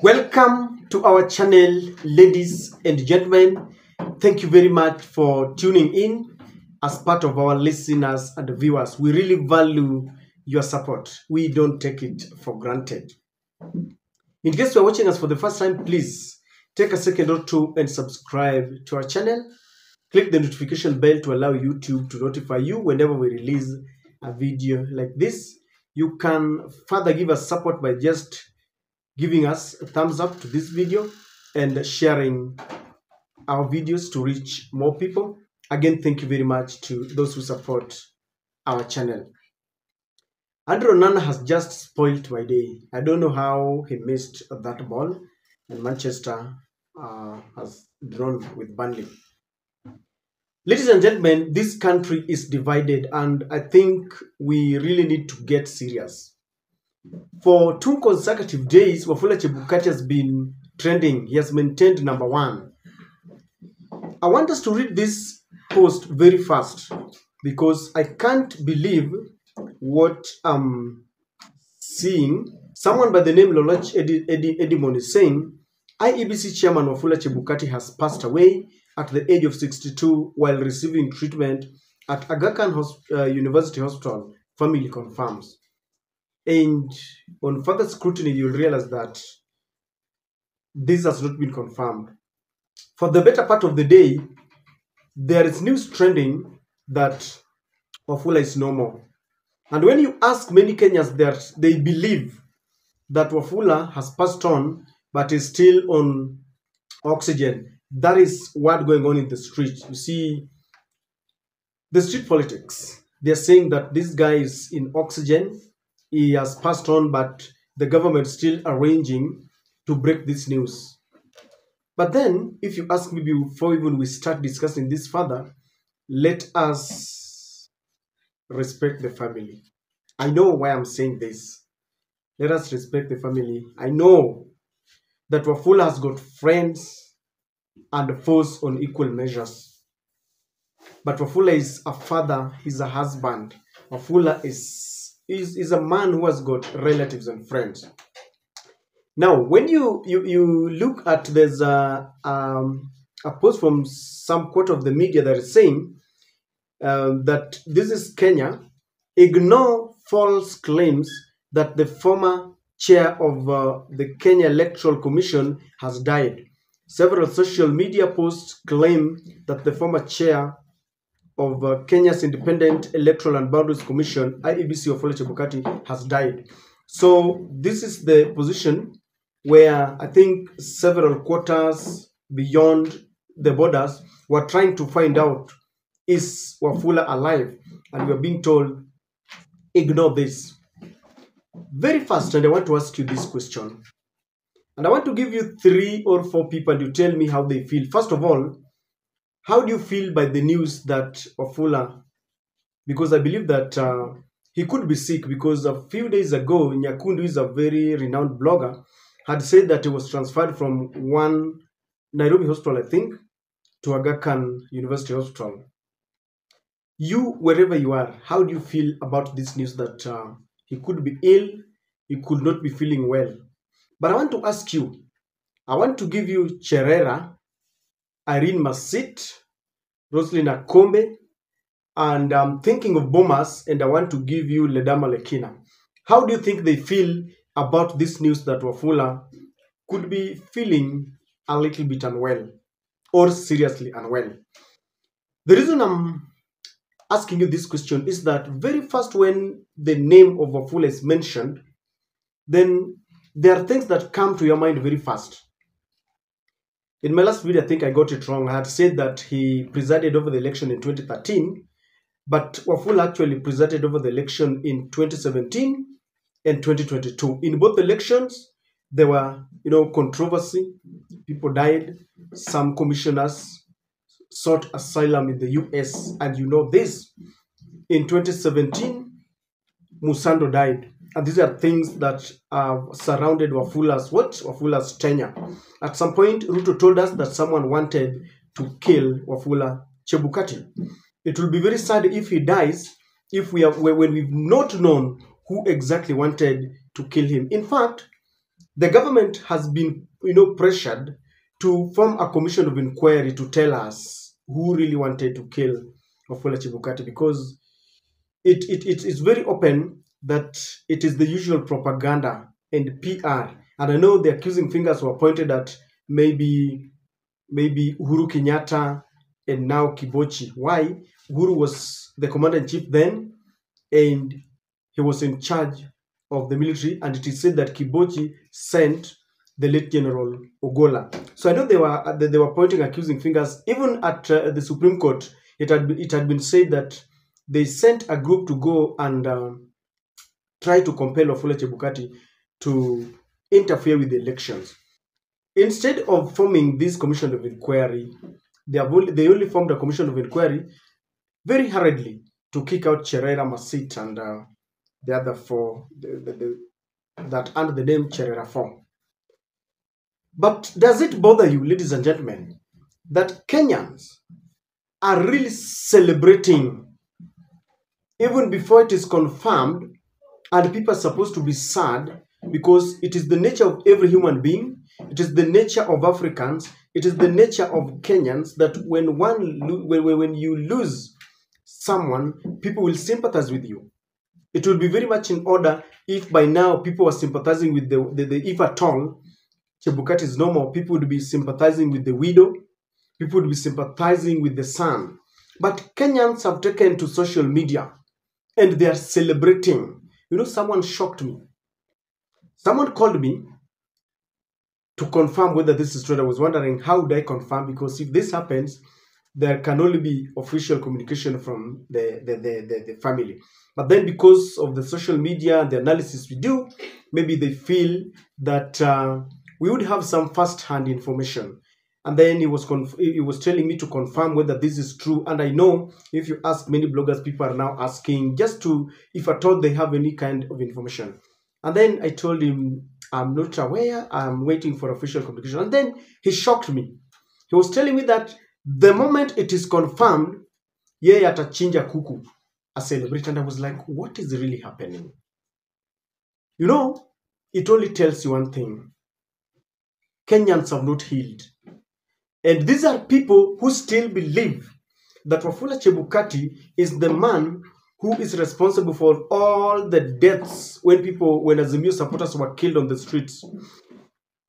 Welcome to our channel, ladies and gentlemen. Thank you very much for tuning in as part of our listeners and viewers. We really value your support. We don't take it for granted. In case you are watching us for the first time, please take a second or two and subscribe to our channel. Click the notification bell to allow YouTube to notify you whenever we release a video like this. You can further give us support by just giving us a thumbs up to this video and sharing our videos to reach more people. Again, thank you very much to those who support our channel. Andrew Onana has just spoiled my day. I don't know how he missed that ball, and Manchester has drawn with Burnley. Ladies and gentlemen, this country is divided, and I think we really need to get serious. For 2 consecutive days, Wafula Chebukati has been trending. He has maintained number 1. I want us to read this post very fast because I can't believe what I'm seeing. Someone by the name Loloch Edimon is saying, IEBC chairman Wafula Chebukati has passed away at the age of 62 while receiving treatment at Aga Khan University Hospital, family confirms. And on further scrutiny, you'll realize that this has not been confirmed. For the better part of the day, there is news trending that Wafula is no more. And when you ask many Kenyans, they believe that Wafula has passed on but is still on oxygen. That is what's going on in the street. You see, the street politics, they're saying that this guy is in oxygen. He has passed on, but the government is still arranging to break this news. But then, if you ask me before even we start discussing this further, let us respect the family. I know why I'm saying this. Let us respect the family. I know that Wafula has got friends and foes on equal measures. But Wafula is a father, he's a husband. Wafula is a man who has got relatives and friends. Now, when you look at, there's a post from some quarter of the media that is saying that this is Kenya, ignore false claims that the former chair of the Kenya Electoral Commission has died. Several social media posts claim that the former chair of Kenya's Independent Electoral and Boundaries Commission, IEBC, Wafula Chebukati, has died. So this is the position where I think several quarters beyond the borders were trying to find out, is Wafula alive? And we are being told, ignore this. Very fast, and I want to ask you this question. And I want to give you 3 or 4 people and you tell me how they feel. First of all, how do you feel by the news that Wafula, because I believe that he could be sick, because a few days ago, Nyakundu is a very renowned blogger, had said that he was transferred from one Nairobi hospital, I think, to Aga Khan University Hospital. You, wherever you are, how do you feel about this news that he could be ill, he could not be feeling well? But I want to ask you, I want to give you Cherera, Irene Masit, Roslyn Akombe, and I'm thinking of Bomas, and I want to give you Ledama Lekina. How do you think they feel about this news that Wafula could be feeling a little bit unwell or seriously unwell? The reason I'm asking you this question is that very first when the name of Wafula is mentioned, then there are things that come to your mind very fast. In my last video, I think I got it wrong. I had said that he presided over the election in 2013, but Wafula actually presided over the election in 2017 and 2022. In both elections, there were, controversy. People died. Some commissioners sought asylum in the US, and you know this. In 2017, Musando died. And these are things that surrounded Wafula's tenure. At some point, Ruto told us that someone wanted to kill Wafula Chebukati. It will be very sad if he dies, when we've not known who exactly wanted to kill him. In fact, The government has been, pressured to form a commission of inquiry to tell us who really wanted to kill Wafula Chebukati, because it is very open that it is the usual propaganda and PR. And I know the accusing fingers were pointed at maybe Uhuru Kenyatta and now Kibochi. Why? Uhuru was the commander-in-chief then, and he was in charge of the military, and it is said that Kibochi sent the late General Ogola. So I know they were pointing accusing fingers. Even at the Supreme Court, it had been said that they sent a group to go and try to compel Wafula Chebukati to interfere with the elections. Instead of forming this commission of inquiry, they only formed a commission of inquiry very hurriedly to kick out Cherera Masit and the other four that under the name Cherera 4. But does it bother you, ladies and gentlemen, that Kenyans are really celebrating even before it is confirmed, and people are supposed to be sad because it is the nature of every human being, it is the nature of Africans, it is the nature of Kenyans that when you lose someone, people will sympathize with you. It will be very much in order if by now people are sympathizing with the if at all Chebukati is no more, people would be sympathizing with the widow, people would be sympathizing with the son. But Kenyans have taken to social media and they are celebrating. Someone shocked me. Someone called me to confirm whether this is true. I was wondering how would I confirm, because if this happens, there can only be official communication from the family. But then because of the social media and the analysis we do, maybe they feel that we would have some first-hand information. And then he was telling me to confirm whether this is true. And I know if you ask many bloggers, people are now asking just to, if at all they have any kind of information. And then I told him, I'm not aware, I'm waiting for official communication. And then he shocked me. He was telling me that the moment it is confirmed, yeye atachinja kuku, a celebrate. And I was like, what is really happening? It only tells you one thing. Kenyans have not healed. And these are people who still believe that Wafula Chebukati is the man who is responsible for all the deaths when Azimio supporters were killed on the streets.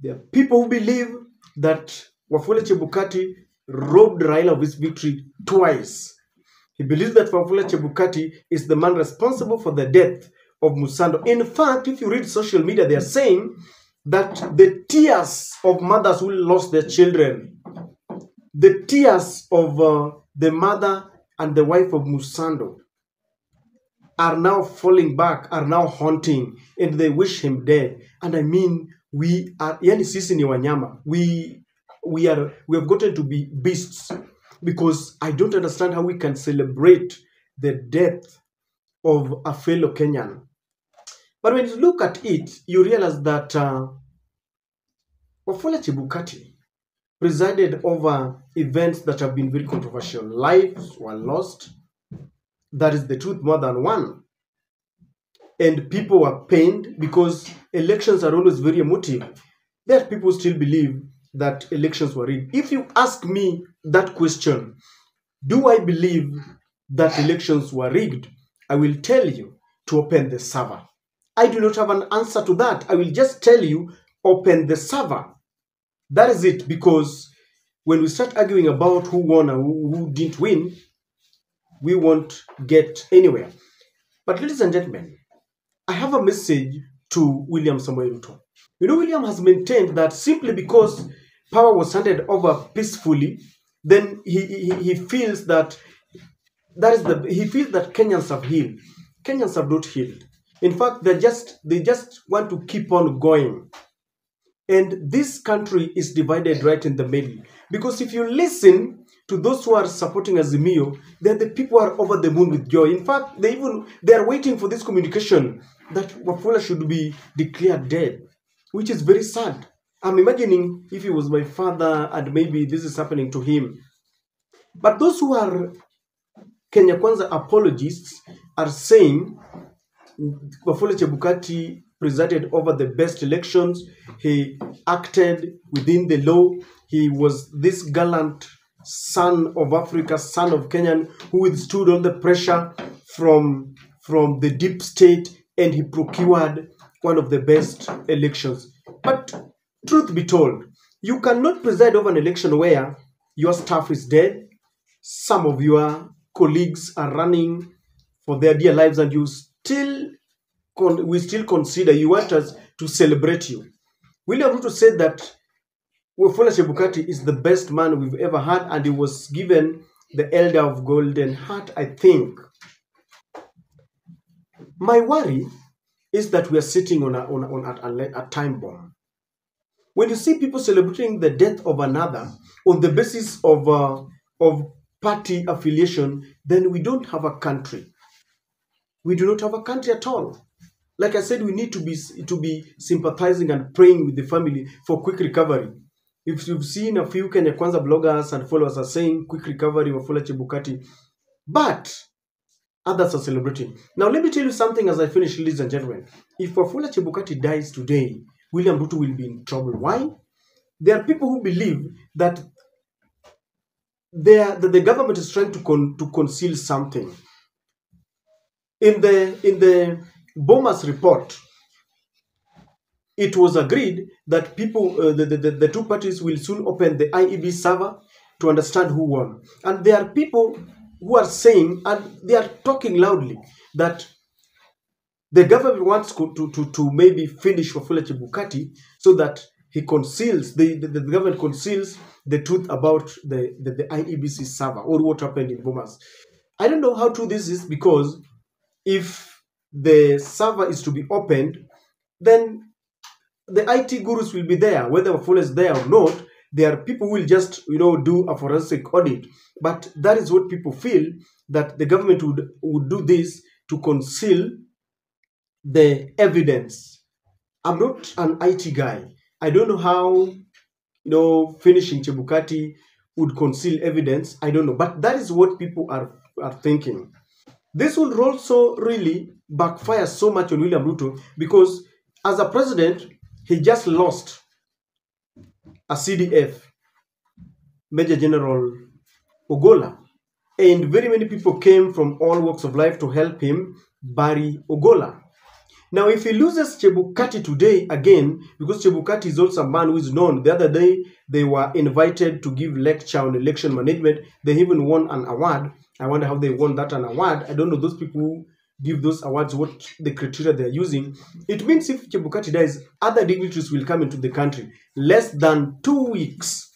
There are people who believe that Wafula Chebukati robbed Raila of his victory twice. He believes that Wafula Chebukati is the man responsible for the death of Musando. In fact, if you read social media, they are saying that the tears of mothers who lost their children, the tears of the mother and the wife of Musando are now falling back, are now haunting, and they wish him dead. And I mean, we are, yani sisi ni wanyama. We have gotten to be beasts, because I don't understand how we can celebrate the death of a fellow Kenyan. But when you look at it, you realize that Wafula Chebukati presided over events that have been very controversial. Lives were lost. That is the truth, more than one. And people were pained because elections are always very emotive. There are people who still believe that elections were rigged. If you ask me that question, do I believe that elections were rigged? I will tell you to open the server. I do not have an answer to that. I will just tell you, open the server. That is it, because when we start arguing about who won and who didn't win, we won't get anywhere. But ladies and gentlemen, I have a message to William Samoei Ruto. William has maintained that simply because power was handed over peacefully, then he feels that he feels that Kenyans have healed. Kenyans have not healed. In fact, they just want to keep on going. And this country is divided right in the middle. Because if you listen to those who are supporting Azimio, then the people are over the moon with joy. In fact, they are waiting for this communication that Wafula should be declared dead, which is very sad. I'm imagining if he was my father and maybe this is happening to him. But those who are Kenya Kwanza apologists are saying Wafula Chebukati presided over the best elections. He acted within the law. He was this gallant son of Africa, son of Kenyan, who withstood all the pressure from the deep state, and he procured one of the best elections. But truth be told, you cannot preside over an election where your staff is dead, some of your colleagues are running for their dear lives, and we still consider you want us to celebrate you. William Ruto said that Wafula Chebukati is the best man we've ever had, and he was given the Elder of Golden Heart, I think. My worry is that we are sitting on a time bomb. When you see people celebrating the death of another on the basis of party affiliation, then we don't have a country. We do not have a country at all. Like I said, we need to be sympathizing and praying with the family for quick recovery. If you've seen a few Kenya Kwanza bloggers and followers are saying quick recovery of Wafula Chebukati, but others are celebrating. Now, let me tell you something as I finish, ladies and gentlemen. If Wafula Chebukati dies today, William Ruto will be in trouble. Why? There are people who believe that the government is trying to conceal something. In the Bomas report, it was agreed that the two parties will soon open the IEB server to understand who won. And there are people who are saying, and they are talking loudly, that the government wants to maybe finish Wafula Chebukati so that he conceals, the government conceals the truth about the IEBC server or what happened in Bomas. I don't know how true this is, because if the server is to be opened, then the IT gurus will be there, whether Wafula is there or not. There are people who will just, do a forensic audit. But that is what people feel, that the government would do this to conceal the evidence. I'm not an IT guy. I don't know how, finishing Chebukati would conceal evidence. I don't know. But that is what people are thinking. This will also really backfire so much on William Ruto, because as a president, he just lost a CDF, Major General Ogola. And very many people came from all walks of life to help him bury Ogola. Now, if he loses Chebukati today again, because Chebukati is also a man who is known. The other day, they were invited to give lecture on election management. They even won an award. I wonder how they won that an award. I don't know those people who give those awards, what the criteria they're using. It means if Chebukati dies, other dignitaries will come into the country. Less than 2 weeks.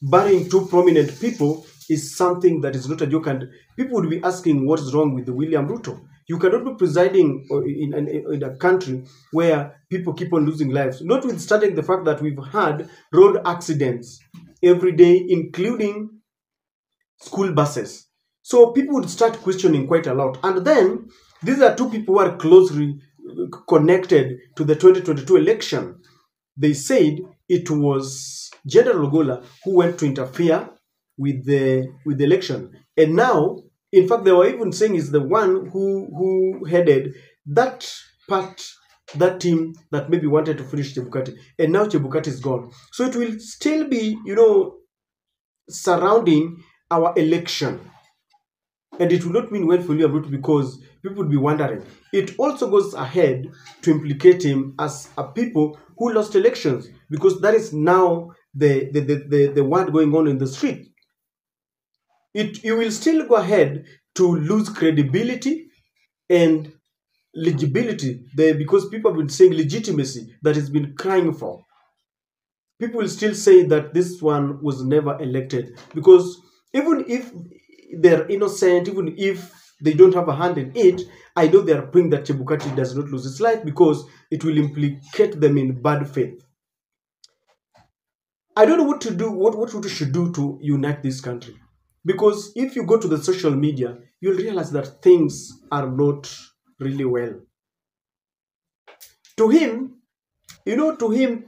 Burying two prominent people is something that is not a joke, and people would be asking what is wrong with the William Ruto. You cannot be presiding in a country where people keep on losing lives, notwithstanding the fact that we've had road accidents every day, including school buses. So people would start questioning quite a lot. And then these are two people who are closely connected to the 2022 election. They said it was General Ogola who went to interfere with the election. And now, in fact, they were even saying is the one who headed that team that maybe wanted to finish Chebukati. And now Chebukati is gone. So it will still be, surrounding our election. And it will not mean well for William Ruto, because people would be wondering. It also goes ahead to implicate him as a people who lost elections, because that is now the word going on in the street. You will still go ahead to lose credibility and legibility there, because people have been saying legitimacy that has been crying for. People will still say that this one was never elected, because even if they're innocent, even if they don't have a hand in it, I know they are praying that Chebukati does not lose his life, because it will implicate them in bad faith. I don't know what to do, what Ruto should do to unite this country. Because if you go to the social media, you'll realize that things are not really well. To him,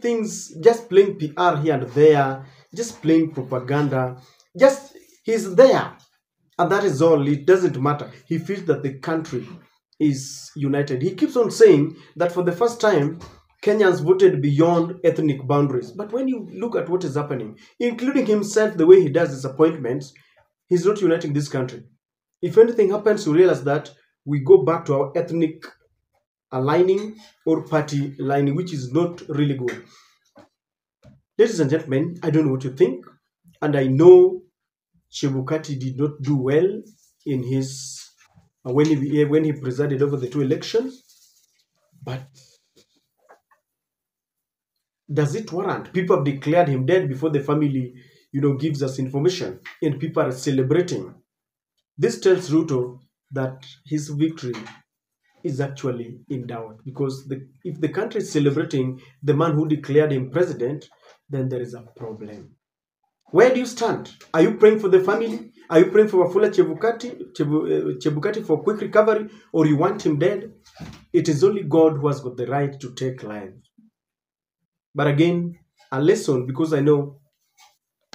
things just playing PR here and there, just playing propaganda, he's there. And that is all. It doesn't matter. He feels that the country is united. He keeps on saying that for the first time, Kenyans voted beyond ethnic boundaries. But when you look at what is happening, including himself, the way he does his appointments, he's not uniting this country. If anything happens, you realize that we go back to our ethnic aligning or party aligning, which is not really good. Ladies and gentlemen, I don't know what you think, and I know Chebukati did not do well in his when he presided over the two elections, but does it warrant? People have declared him dead before the family, gives us information, and people are celebrating. This tells Ruto that his victory is actually in doubt because if the country is celebrating the man who declared him president, then there is a problem. Where do you stand? Are you praying for the family? Are you praying for Wafula Chebukati for quick recovery, or you want him dead? It is only God who has got the right to take lives. But again, a lesson, because I know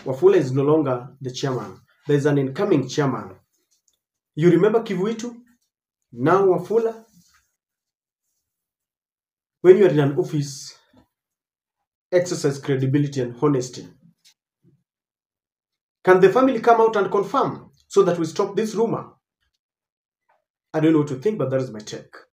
Wafula is no longer the chairman. There is an incoming chairman. You remember Kivuitu? Now Wafula? When you are in an office, exercise credibility and honesty. Can the family come out and confirm so that we stop this rumor? I don't know what to think, but that is my take.